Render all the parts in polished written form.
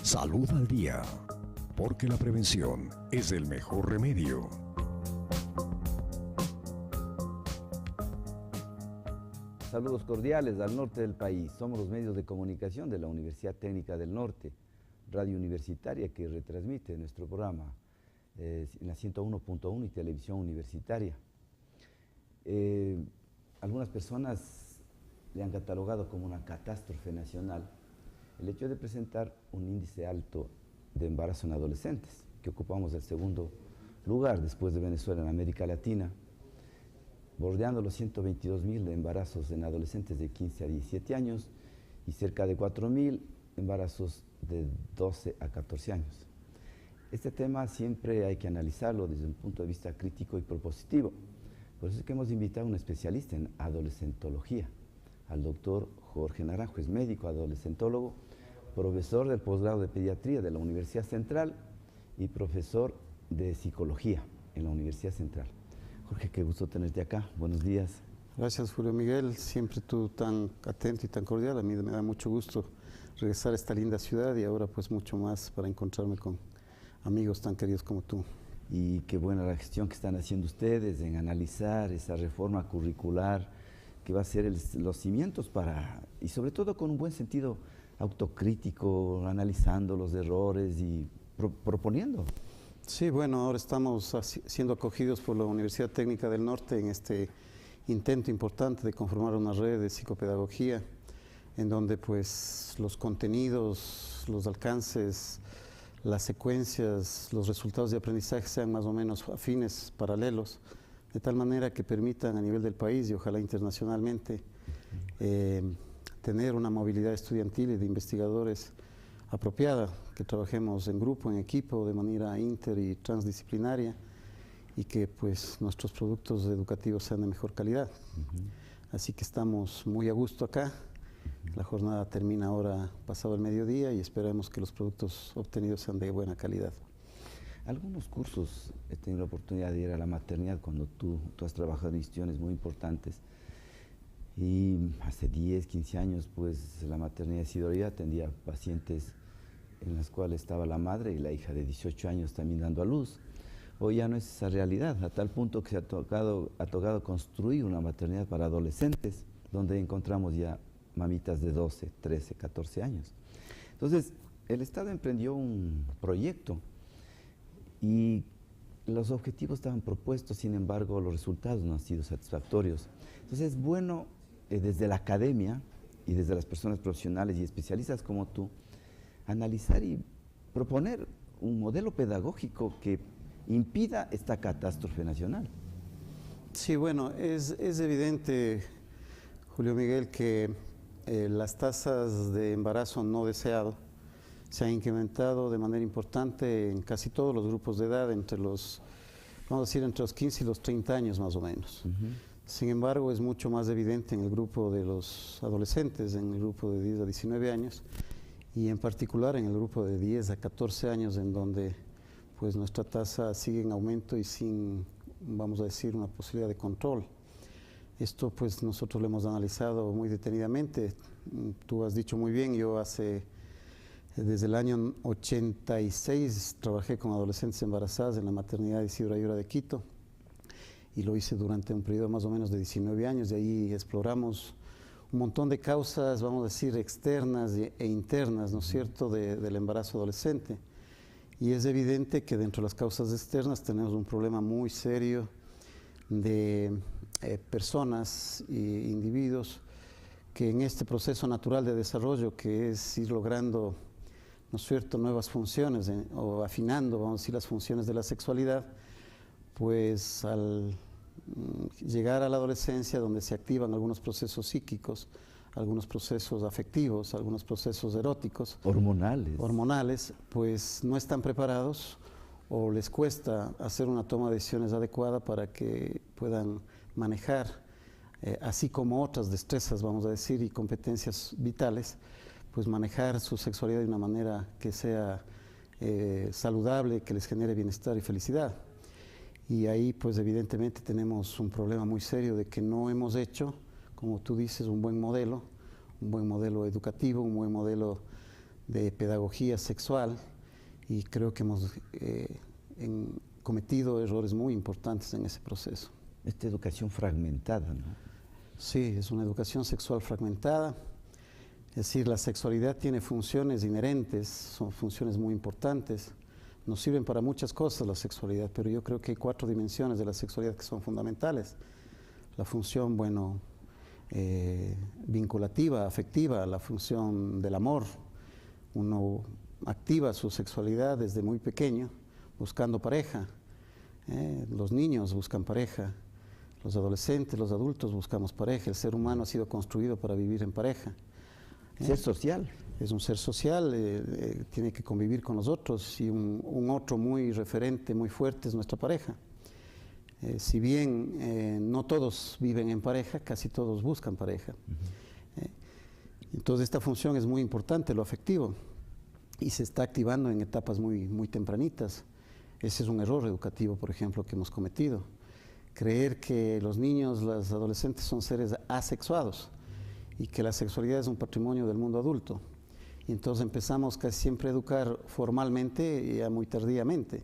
Salud al día, porque la prevención es el mejor remedio. Saludos cordiales al norte del país. Somos los medios de comunicación de la Universidad Técnica del Norte, radio universitaria que retransmite nuestro programa en la 101.1 y televisión universitaria. Algunas personas le han catalogado como una catástrofe nacional el hecho de presentar un índice alto de embarazo en adolescentes, que ocupamos el segundo lugar después de Venezuela en América Latina, bordeando los 122.000 embarazos en adolescentes de 15 a 17 años y cerca de 4.000 embarazos de 12 a 14 años. Este tema siempre hay que analizarlo desde un punto de vista crítico y propositivo. Por eso es que hemos invitado a un especialista en adolescentología, al doctor Jorge Naranjo. Es médico adolescentólogo, profesor del posgrado de pediatría de la Universidad Central y profesor de psicología en la Universidad Central. Jorge, qué gusto tenerte acá. Buenos días. Gracias, Julio Miguel. Siempre tú tan atento y tan cordial. A mí me da mucho gusto regresar a esta linda ciudad y ahora pues mucho más para encontrarme con amigos tan queridos como tú. Y qué buena la gestión que están haciendo ustedes en analizar esa reforma curricular que va a ser los cimientos para, y sobre todo con un buen sentido autocrítico, analizando los errores y proponiendo. Sí, bueno, ahora estamos siendo acogidos por la Universidad Técnica del Norte en este intento importante de conformar una red de psicopedagogía en donde pues los contenidos, los alcances, las secuencias, los resultados de aprendizaje sean más o menos afines, paralelos, de tal manera que permitan a nivel del país y ojalá internacionalmente tener una movilidad estudiantil y de investigadores apropiada, que trabajemos en grupo, en equipo, de manera inter y transdisciplinaria y que pues nuestros productos educativos sean de mejor calidad. Así que estamos muy a gusto acá. La jornada termina ahora pasado el mediodía y esperamos que los productos obtenidos sean de buena calidad. Algunos cursos he tenido la oportunidad de ir a la maternidad cuando tú has trabajado en instituciones muy importantes. Y hace 10, 15 años, pues la maternidad de Sidoría atendía pacientes en las cuales estaba la madre y la hija de 18 años también dando a luz. Hoy ya no es esa realidad, a tal punto que se ha tocado construir una maternidad para adolescentes, donde encontramos ya mamitas de 12, 13, 14 años. Entonces, el Estado emprendió un proyecto y los objetivos estaban propuestos, sin embargo, los resultados no han sido satisfactorios. Entonces, es bueno desde la academia y desde las personas profesionales y especialistas como tú, analizar y proponer un modelo pedagógico que impida esta catástrofe nacional. Sí, bueno, es evidente, Julio Miguel, que las tasas de embarazo no deseado se han incrementado de manera importante en casi todos los grupos de edad, entre los 15 y los 30 años más o menos. Sin embargo, es mucho más evidente en el grupo de los adolescentes, en el grupo de 10 a 19 años, y en particular en el grupo de 10 a 14 años, en donde pues nuestra tasa sigue en aumento y sin, vamos a decir, una posibilidad de control. Esto pues nosotros lo hemos analizado muy detenidamente. Tú has dicho muy bien, yo desde el año 86 trabajé con adolescentes embarazadas en la maternidad de Isidro Ayora de Quito y lo hice durante un periodo más o menos de 19 años. De ahí exploramos un montón de causas, vamos a decir, externas e internas, ¿no es cierto?, del embarazo adolescente. Y es evidente que dentro de las causas externas tenemos un problema muy serio de personas e individuos que en este proceso natural de desarrollo, que es ir logrando, ¿no es cierto?, nuevas funciones o afinando, vamos a decir, las funciones de la sexualidad, pues al llegar a la adolescencia, donde se activan algunos procesos psíquicos, algunos procesos afectivos, algunos procesos eróticos, hormonales, pues no están preparados o les cuesta hacer una toma de decisiones adecuada para que puedan manejar, así como otras destrezas, vamos a decir, y competencias vitales, pues manejar su sexualidad de una manera que sea saludable, que les genere bienestar y felicidad. Y ahí pues evidentemente tenemos un problema muy serio de que no hemos hecho, como tú dices, un buen modelo educativo, un buen modelo de pedagogía sexual, y creo que hemos cometido errores muy importantes en ese proceso. Esta educación fragmentada, ¿no? Sí, es una educación sexual fragmentada. Es decir, la sexualidad tiene funciones inherentes, son funciones muy importantes. Nos sirven para muchas cosas la sexualidad, pero yo creo que hay 4 dimensiones de la sexualidad que son fundamentales. La función, bueno, vinculativa, afectiva, la función del amor. Uno activa su sexualidad desde muy pequeño, buscando pareja. Los niños buscan pareja, los adolescentes, los adultos buscamos pareja. El ser humano ha sido construido para vivir en pareja. Ser social. Es un ser social, tiene que convivir con los otros, y un otro muy referente, muy fuerte es nuestra pareja. Si bien no todos viven en pareja, casi todos buscan pareja. Entonces esta función es muy importante, lo afectivo, y se está activando en etapas muy tempranitas. Ese es un error educativo, por ejemplo, que hemos cometido. Creer que los niños, los adolescentes son seres asexuados y que la sexualidad es un patrimonio del mundo adulto. Y entonces empezamos casi siempre a educar formalmente y ya muy tardíamente.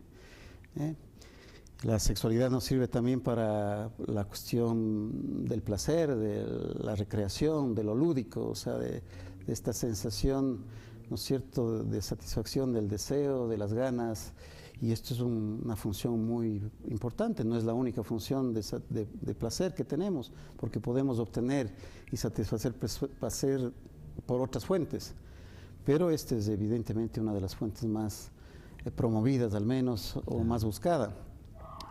La sexualidad nos sirve también para la cuestión del placer, de la recreación, de lo lúdico, o sea, de esta sensación, ¿no es cierto?, de satisfacción del deseo, de las ganas. Y esto es una función muy importante, no es la única función de placer que tenemos, porque podemos obtener y satisfacer placer por otras fuentes. Pero esta es evidentemente una de las fuentes más promovidas, al menos, o más buscada.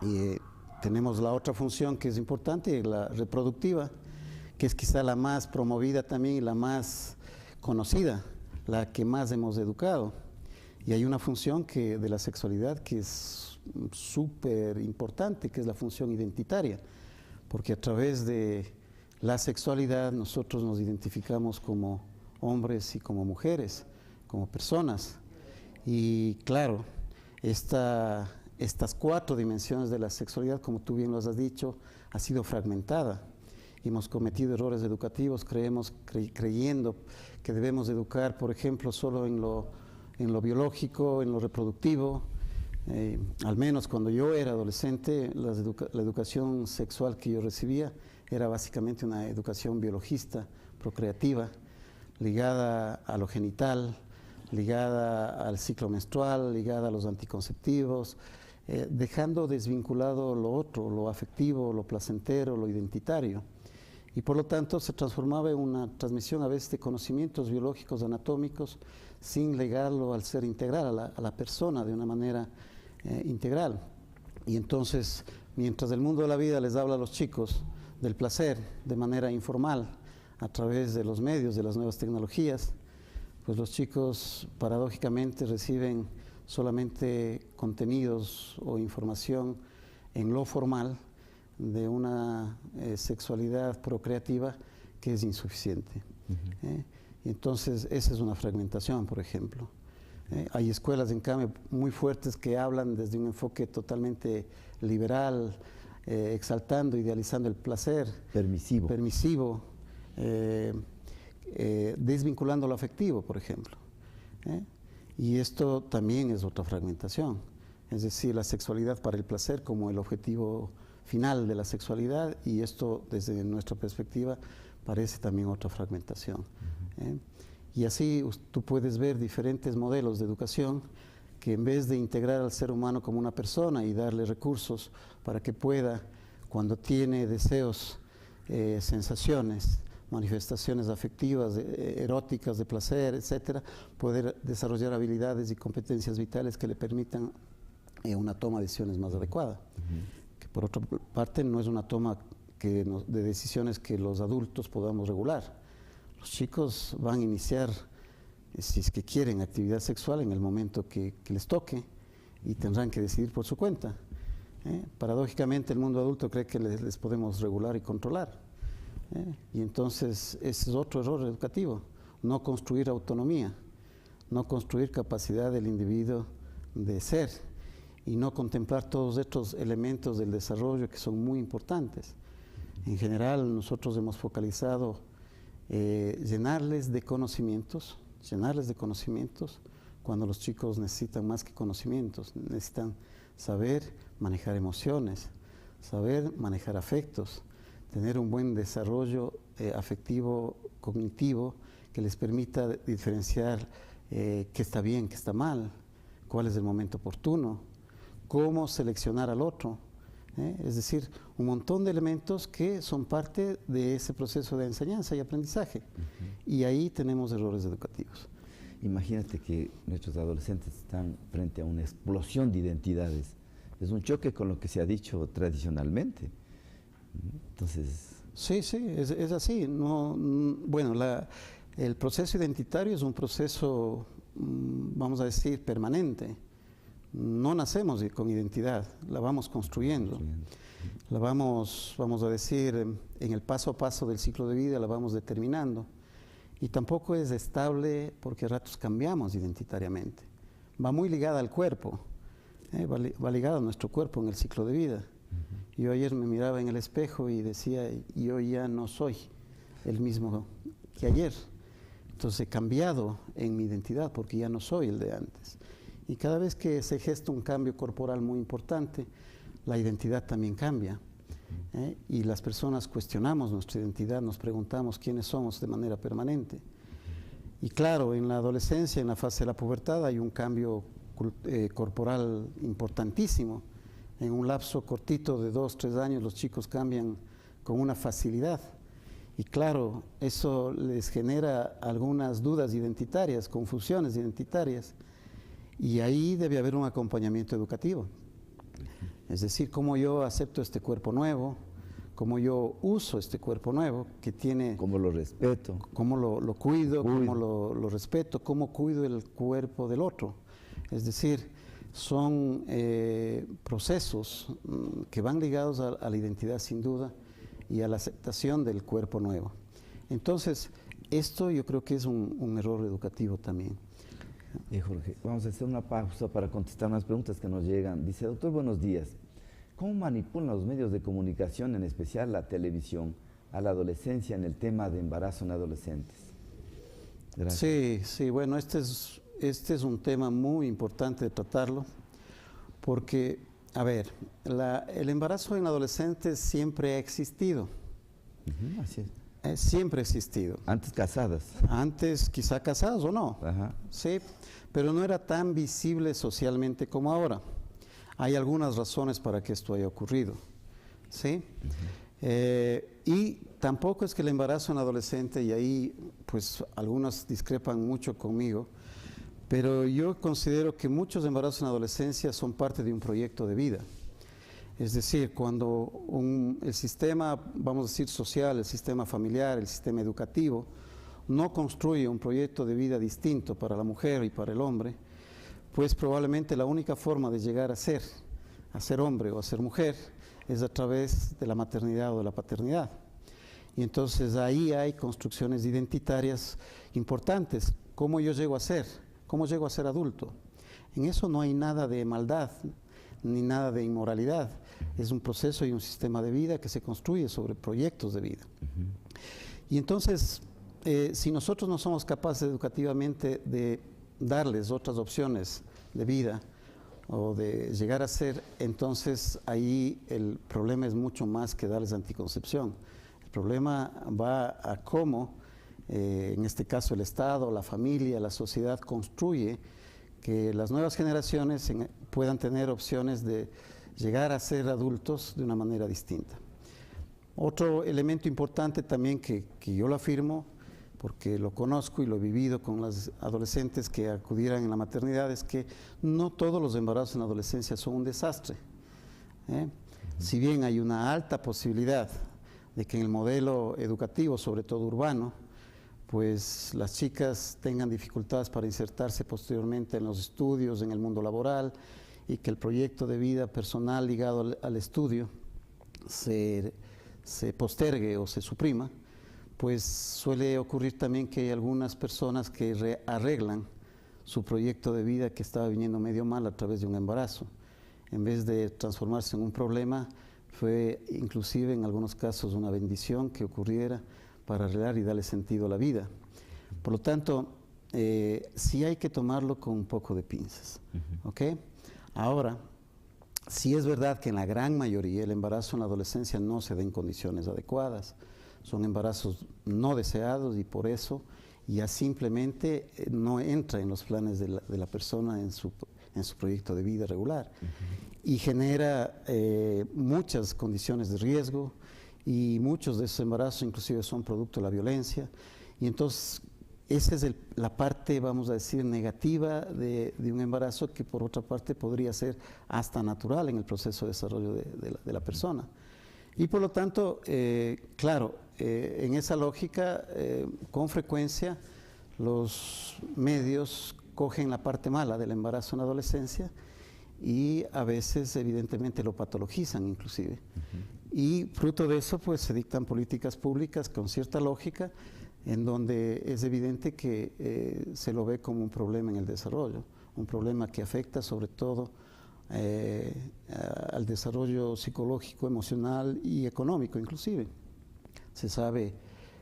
Y tenemos la otra función que es importante, la reproductiva, que es quizá la más promovida también y la más conocida, la que más hemos educado. Y hay una función de la sexualidad que es súper importante, que es la función identitaria, porque a través de la sexualidad nosotros nos identificamos como hombres y como mujeres, como personas. Y claro, estas 4 dimensiones de la sexualidad, como tú bien lo has dicho, ha sido fragmentada. Hemos cometido errores educativos, creyendo que debemos educar, por ejemplo, solo en lo biológico, en lo reproductivo. Al menos cuando yo era adolescente, la educación sexual que yo recibía era básicamente una educación biologista, procreativa, ligada a lo genital, ligada al ciclo menstrual, ligada a los anticonceptivos, dejando desvinculado lo otro, lo afectivo, lo placentero, lo identitario. Y por lo tanto se transformaba en una transmisión a veces de conocimientos biológicos, anatómicos, sin ligarlo al ser integral, a la persona de una manera integral. Y entonces, mientras el mundo de la vida les habla a los chicos del placer de manera informal, a través de los medios, de las nuevas tecnologías, pues los chicos paradójicamente reciben solamente contenidos o información en lo formal de una sexualidad procreativa que es insuficiente. Y entonces esa es una fragmentación, por ejemplo. Hay escuelas, en cambio, muy fuertes que hablan desde un enfoque totalmente liberal, exaltando, idealizando el placer. Permisivo. Desvinculando lo afectivo, por ejemplo. Y esto también es otra fragmentación. Es decir, la sexualidad para el placer como el objetivo final de la sexualidad, y esto desde nuestra perspectiva parece también otra fragmentación. Y así tú puedes ver diferentes modelos de educación que, en vez de integrar al ser humano como una persona y darle recursos para que pueda, cuando tiene deseos, sensaciones, manifestaciones afectivas, eróticas, de placer, etcétera, poder desarrollar habilidades y competencias vitales que le permitan una toma de decisiones más adecuada. Que por otra parte no es una toma de decisiones que los adultos podamos regular. Los chicos van a iniciar, si es que quieren, actividad sexual en el momento que les toque, y tendrán que decidir por su cuenta. Paradójicamente el mundo adulto cree que les podemos regular y controlar. Y entonces ese es otro error educativo, no construir autonomía, no construir capacidad del individuo de ser, y no contemplar todos estos elementos del desarrollo que son muy importantes. En general nosotros hemos focalizado llenarles de conocimientos, llenarles de conocimientos cuando los chicos necesitan más que conocimientos, necesitan saber manejar emociones, saber manejar afectos, tener un buen desarrollo afectivo, cognitivo, que les permita diferenciar qué está bien, qué está mal, cuál es el momento oportuno, cómo seleccionar al otro. Es decir, un montón de elementos que son parte de ese proceso de enseñanza y aprendizaje. Y ahí tenemos errores educativos. Imagínate que nuestros adolescentes están frente a una explosión de identidades. Es un choque con lo que se ha dicho tradicionalmente. Entonces... Sí, es así. No, bueno, el proceso identitario es un proceso, vamos a decir, permanente. No nacemos con identidad, la vamos construyendo. La vamos a decir, en el paso a paso del ciclo de vida la vamos determinando. Y tampoco es estable porque a ratos cambiamos identitariamente. Va muy ligada al cuerpo, va ligada a nuestro cuerpo en el ciclo de vida. Yo ayer me miraba en el espejo y decía, yo ya no soy el mismo que ayer. Entonces he cambiado en mi identidad porque ya no soy el de antes. Y cada vez que se gesta un cambio corporal muy importante, la identidad también cambia. Y las personas cuestionamos nuestra identidad, nos preguntamos quiénes somos de manera permanente. Y claro, en la adolescencia, en la fase de la pubertad, hay un cambio corporal importantísimo. En un lapso cortito de 2, 3 años los chicos cambian con una facilidad. Y claro, eso les genera algunas dudas identitarias, confusiones identitarias. Y ahí debe haber un acompañamiento educativo. Es decir, cómo yo acepto este cuerpo nuevo, cómo yo uso este cuerpo nuevo que tiene... Cómo lo respeto. Cómo lo cuido, cómo lo respeto, cómo cuido el cuerpo del otro. Es decir, son procesos que van ligados a la identidad sin duda y a la aceptación del cuerpo nuevo. Entonces, esto yo creo que es un error educativo también. Jorge, vamos a hacer una pausa para contestar unas preguntas que nos llegan. Dice, doctor, buenos días. ¿Cómo manipulan los medios de comunicación, en especial la televisión, a la adolescencia en el tema de embarazo en adolescentes? Gracias. Sí, bueno, este es un tema muy importante de tratarlo, porque, a ver, el embarazo en adolescentes siempre ha existido. Así es. Siempre ha existido. Antes casadas. Antes quizá casados o no. Ajá. Sí, pero no era tan visible socialmente como ahora. Hay algunas razones para que esto haya ocurrido. ¿Sí? Y tampoco es que el embarazo en adolescente, y ahí pues algunos discrepan mucho conmigo, pero yo considero que muchos embarazos en adolescencia son parte de un proyecto de vida. Es decir, cuando el sistema, vamos a decir, social, el sistema familiar, el sistema educativo, no construye un proyecto de vida distinto para la mujer y para el hombre, pues probablemente la única forma de llegar a ser hombre o a ser mujer, es a través de la maternidad o de la paternidad. Y entonces ahí hay construcciones identitarias importantes. ¿Cómo yo llego a ser? ¿Cómo llego a ser adulto? En eso no hay nada de maldad, ni nada de inmoralidad. Es un proceso y un sistema de vida que se construye sobre proyectos de vida. Y entonces, si nosotros no somos capaces educativamente de darles otras opciones de vida o de llegar a ser, entonces ahí el problema es mucho más que darles anticoncepción. El problema va a cómo, en este caso el Estado, la familia, la sociedad construye que las nuevas generaciones puedan tener opciones de llegar a ser adultos de una manera distinta. Otro elemento importante también que yo lo afirmo, porque lo conozco y lo he vivido con las adolescentes que acudieran en la maternidad, es que no todos los embarazos en la adolescencia son un desastre. Si bien hay una alta posibilidad de que en el modelo educativo, sobre todo urbano, pues las chicas tengan dificultades para insertarse posteriormente en los estudios, en el mundo laboral, y que el proyecto de vida personal ligado al estudio se postergue o se suprima, pues suele ocurrir también que hay algunas personas que arreglan su proyecto de vida que estaba viniendo medio mal a través de un embarazo. En vez de transformarse en un problema, fue inclusive en algunos casos una bendición que ocurriera para arreglar y darle sentido a la vida. Por lo tanto, sí hay que tomarlo con un poco de pinzas, ¿ok? Ahora, sí es verdad que en la gran mayoría el embarazo en la adolescencia no se da en condiciones adecuadas, son embarazos no deseados y por eso ya simplemente no entra en los planes de la persona en su proyecto de vida regular y genera muchas condiciones de riesgo y muchos de esos embarazos inclusive son producto de la violencia y entonces esa es la parte, vamos a decir, negativa de un embarazo que por otra parte podría ser hasta natural en el proceso de desarrollo de la persona. Y por lo tanto, claro, en esa lógica, con frecuencia los medios cogen la parte mala del embarazo en la adolescencia y a veces evidentemente lo patologizan inclusive. Y fruto de eso pues se dictan políticas públicas con cierta lógica en donde es evidente que se lo ve como un problema en el desarrollo, un problema que afecta sobre todo al desarrollo psicológico, emocional y económico inclusive. Se sabe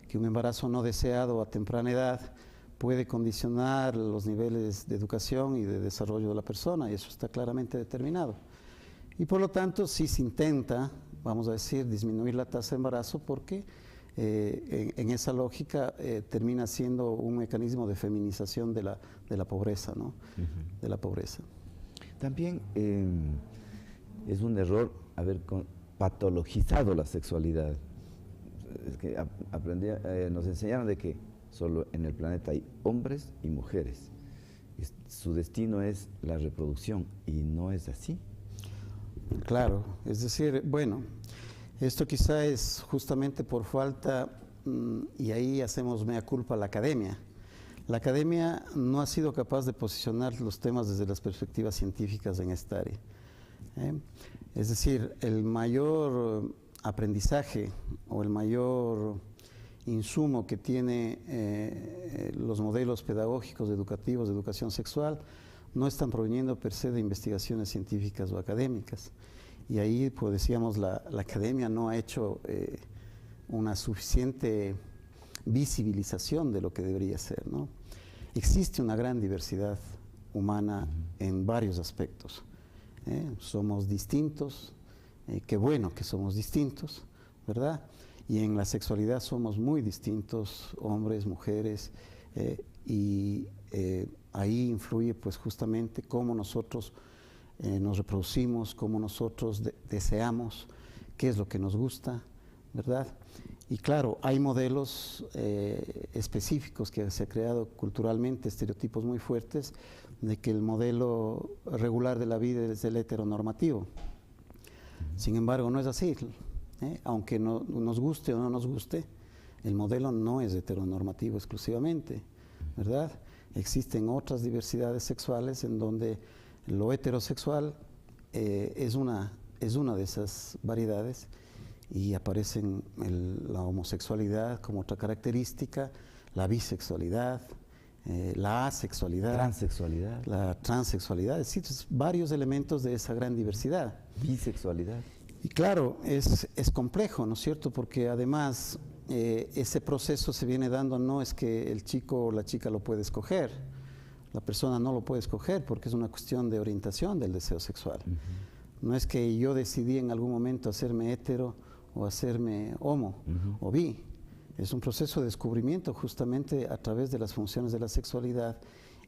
que un embarazo no deseado a temprana edad puede condicionar los niveles de educación y de desarrollo de la persona y eso está claramente determinado. Y por lo tanto sí se intenta, vamos a decir, disminuir la tasa de embarazo porque en esa lógica termina siendo un mecanismo de feminización de la pobreza, ¿no? De la pobreza. También es un error haber patologizado la sexualidad. Es que nos enseñaron de que solo en el planeta hay hombres y mujeres. Su destino es la reproducción y no es así. Claro, es decir, bueno, esto quizá es justamente por falta, y ahí hacemos mea culpa a la academia. La academia no ha sido capaz de posicionar los temas desde las perspectivas científicas en esta área. Es decir, el mayor aprendizaje o el mayor insumo que tiene los modelos pedagógicos educativos de educación sexual no están proveniendo per se de investigaciones científicas o académicas. Y ahí, pues decíamos, la academia no ha hecho una suficiente visibilización de lo que debería ser, ¿no? Existe una gran diversidad humana en varios aspectos. Somos distintos, qué bueno que somos distintos, ¿verdad? Y en la sexualidad somos muy distintos, hombres, mujeres, y ahí influye pues justamente cómo nosotros nos reproducimos, cómo nosotros deseamos, qué es lo que nos gusta, ¿verdad? Y claro, hay modelos específicos que se ha creado culturalmente, estereotipos muy fuertes, de que el modelo regular de la vida es el heteronormativo. Sin embargo, no es así. Aunque no nos guste o no nos guste, el modelo no es heteronormativo exclusivamente, ¿verdad? Existen otras diversidades sexuales en donde lo heterosexual es una de esas variedades y aparecen la homosexualidad como otra característica, la bisexualidad, la asexualidad, Transexualidad. la transexualidad, es decir, varios elementos de esa gran diversidad. Bisexualidad. Y claro, es complejo, ¿no es cierto? Porque además ese proceso se viene dando, no es que el chico o la chica lo puede escoger, la persona no lo puede escoger porque es una cuestión de orientación del deseo sexual. No es que yo decidí en algún momento hacerme hetero o hacerme homo o bi. Es un proceso de descubrimiento justamente a través de las funciones de la sexualidad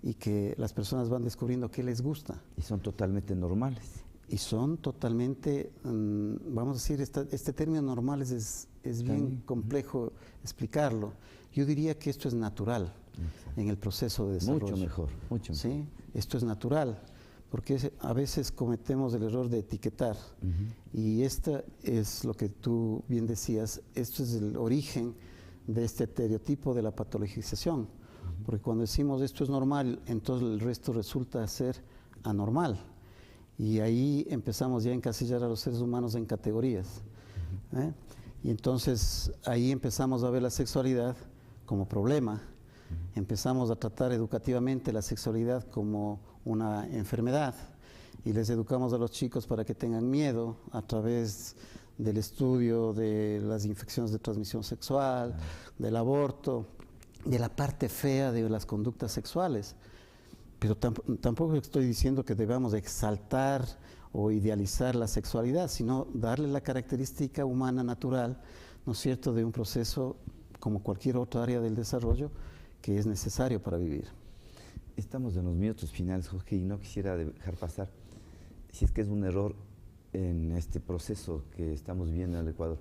y que las personas van descubriendo qué les gusta. Y son totalmente normales. Y son totalmente, vamos a decir, este término normales es bien complejo explicarlo. Yo diría que esto es natural en el proceso de desarrollo. Mucho mejor, mucho mejor. ¿Sí? Esto es natural, porque a veces cometemos el error de etiquetar. Y esta es lo que tú bien decías, esto es el origen de este estereotipo de la patologización. Porque cuando decimos esto es normal, entonces el resto resulta ser anormal. Y ahí empezamos ya a encasillar a los seres humanos en categorías. Y entonces ahí empezamos a ver la sexualidad como problema. Empezamos a tratar educativamente la sexualidad como una enfermedad. Y les educamos a los chicos para que tengan miedo a través del estudio de las infecciones de transmisión sexual, del aborto. de la parte fea de las conductas sexuales. Pero tampoco estoy diciendo que debamos exaltar o idealizar la sexualidad, sino darle la característica humana natural, ¿no es cierto?, de un proceso como cualquier otra área del desarrollo que es necesario para vivir. Estamos en los minutos finales, Jorge, y no quisiera dejar pasar, si es que es un error en este proceso que estamos viendo en el Ecuador,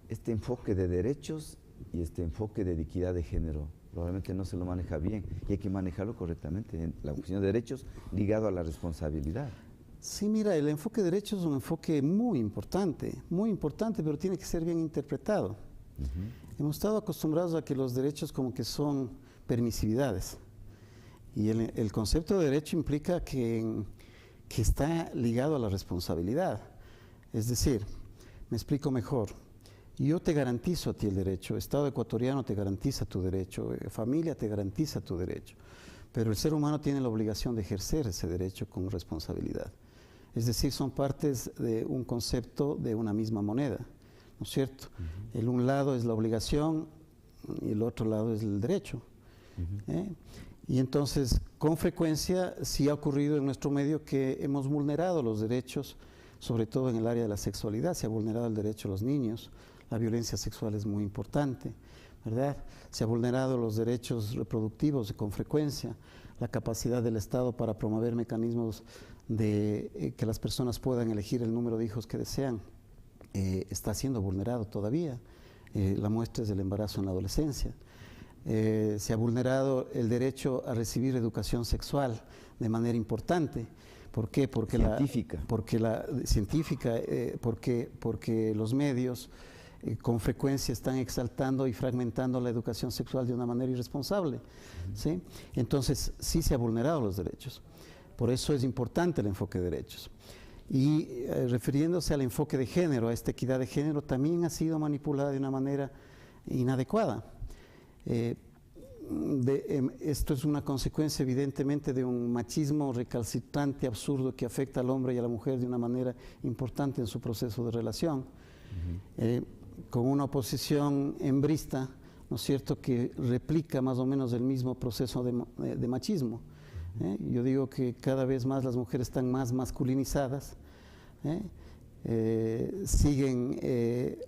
este enfoque de derechos y este enfoque de equidad de género. Probablemente no se lo maneja bien y hay que manejarlo correctamente. La cuestión de derechos ligado a la responsabilidad. Sí, mira, el enfoque de derechos es un enfoque muy importante, pero tiene que ser bien interpretado. Hemos estado acostumbrados a que los derechos como que son permisividades. Y el concepto de derecho implica que está ligado a la responsabilidad. Es decir, me explico mejor. Yo te garantizo a ti el derecho, Estado ecuatoriano te garantiza tu derecho, familia te garantiza tu derecho, pero el ser humano tiene la obligación de ejercer ese derecho con responsabilidad. Es decir, son partes de un concepto de una misma moneda, ¿no es cierto? El un lado es la obligación y el otro lado es el derecho. Y entonces, con frecuencia, sí ha ocurrido en nuestro medio que hemos vulnerado los derechos, sobre todo en el área de la sexualidad, se ha vulnerado el derecho a los niños. La violencia sexual es muy importante, ¿verdad? Se ha vulnerado los derechos reproductivos con frecuencia, la capacidad del Estado para promover mecanismos de que las personas puedan elegir el número de hijos que desean, está siendo vulnerado todavía. La muestra es el embarazo en la adolescencia. Se ha vulnerado el derecho a recibir educación sexual de manera importante. ¿Por qué? Porque porque los medios con frecuencia están exaltando y fragmentando la educación sexual de una manera irresponsable, ¿sí? Entonces, sí se ha vulnerado los derechos. Por eso es importante el enfoque de derechos. Y refiriéndose al enfoque de género, a esta equidad de género, también ha sido manipulada de una manera inadecuada. Esto es una consecuencia evidentemente de un machismo recalcitrante, absurdo, que afecta al hombre y a la mujer de una manera importante en su proceso de relación. Con una oposición hembrista, ¿no es cierto?, que replica más o menos el mismo proceso de machismo. Yo digo que cada vez más las mujeres están más masculinizadas, siguen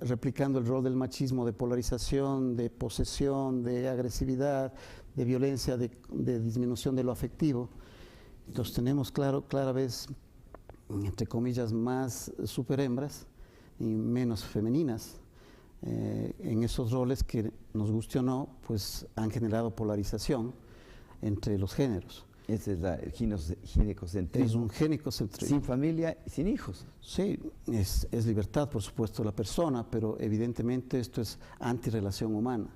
replicando el rol del machismo de polarización, de posesión, de agresividad, de violencia, de disminución de lo afectivo. Entonces tenemos cada vez, entre comillas, más superhembras y menos femeninas en esos roles que, nos guste o no, pues han generado polarización entre los géneros. Ese es el ginecocentrismo. Es un ginecocentrismo. Sin familia y sin hijos. Sí, es libertad, por supuesto, de la persona, pero evidentemente esto es antirrelación humana.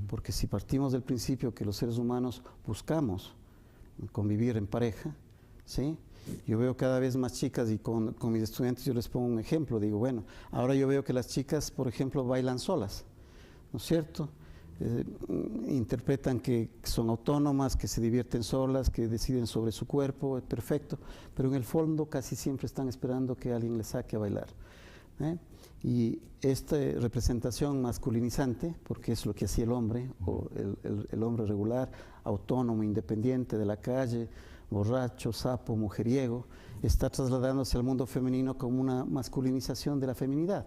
Porque si partimos del principio que los seres humanos buscamos convivir en pareja, ¿sí? Yo veo cada vez más chicas, y con mis estudiantes yo les pongo un ejemplo, digo, bueno, ahora yo veo que las chicas, por ejemplo, bailan solas, ¿no es cierto? Interpretan que son autónomas, que se divierten solas, que deciden sobre su cuerpo, perfecto, pero en el fondo casi siempre están esperando que alguien les saque a bailar. Y esta representación masculinizante, porque es lo que hacía el hombre, o el hombre regular, autónomo, independiente, de la calle, borracho, sapo, mujeriego, está trasladándose al mundo femenino como una masculinización de la feminidad.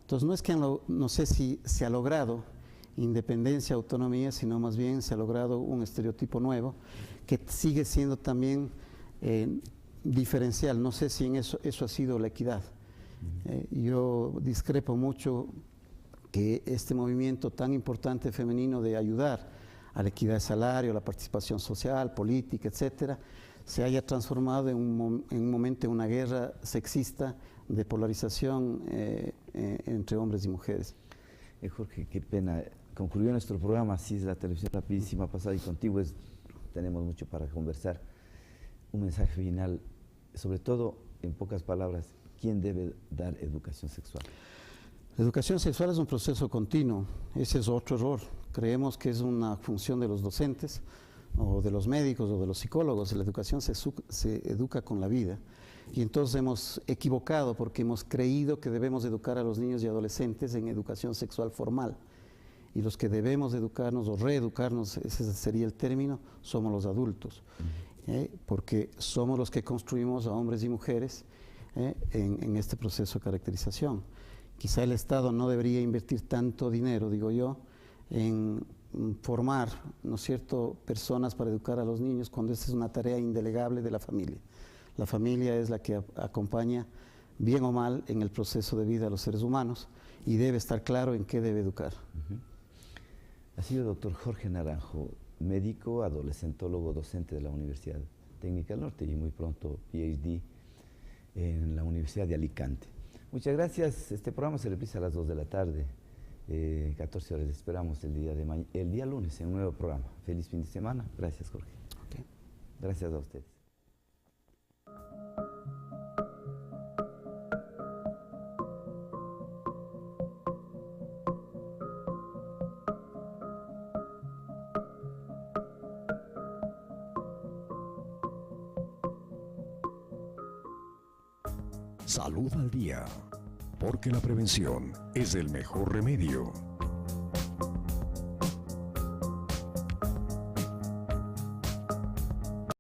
Entonces no es que no sé si se ha logrado independencia, autonomía, sino más bien se ha logrado un estereotipo nuevo que sigue siendo también diferencial. No sé si en eso ha sido la equidad. Yo discrepo mucho que este movimiento tan importante femenino de ayudar a la equidad de salario, a la participación social, política, etcétera, se haya transformado en un momento en una guerra sexista de polarización entre hombres y mujeres. Jorge, qué pena. Concluyó nuestro programa, así es la televisión rapidísima pasada, y contigo tenemos mucho para conversar. Un mensaje final, sobre todo, en pocas palabras, ¿quién debe dar educación sexual? La educación sexual es un proceso continuo, ese es otro error. Creemos que es una función de los docentes, o de los médicos, o de los psicólogos. La educación se educa con la vida. Y entonces hemos equivocado porque hemos creído que debemos educar a los niños y adolescentes en educación sexual formal. y los que debemos educarnos o reeducarnos, ese sería el término, somos los adultos, porque somos los que construimos a hombres y mujeres en este proceso de caracterización. Quizá el Estado no debería invertir tanto dinero, digo yo, en formar, ¿no es cierto?, personas para educar a los niños, cuando esta es una tarea indelegable de la familia. La familia es la que acompaña, bien o mal, en el proceso de vida a los seres humanos y debe estar claro en qué debe educar. Ha sido doctor Jorge Naranjo, médico, adolescentólogo, docente de la Universidad Técnica del Norte y muy pronto PhD en la Universidad de Alicante. Muchas gracias. Este programa se reprisa a las 2 de la tarde. 14 horas. Esperamos el día lunes en un nuevo programa. Feliz fin de semana. Gracias, Jorge. Okay. Gracias a ustedes. Salud al día, porque la prevención es el mejor remedio.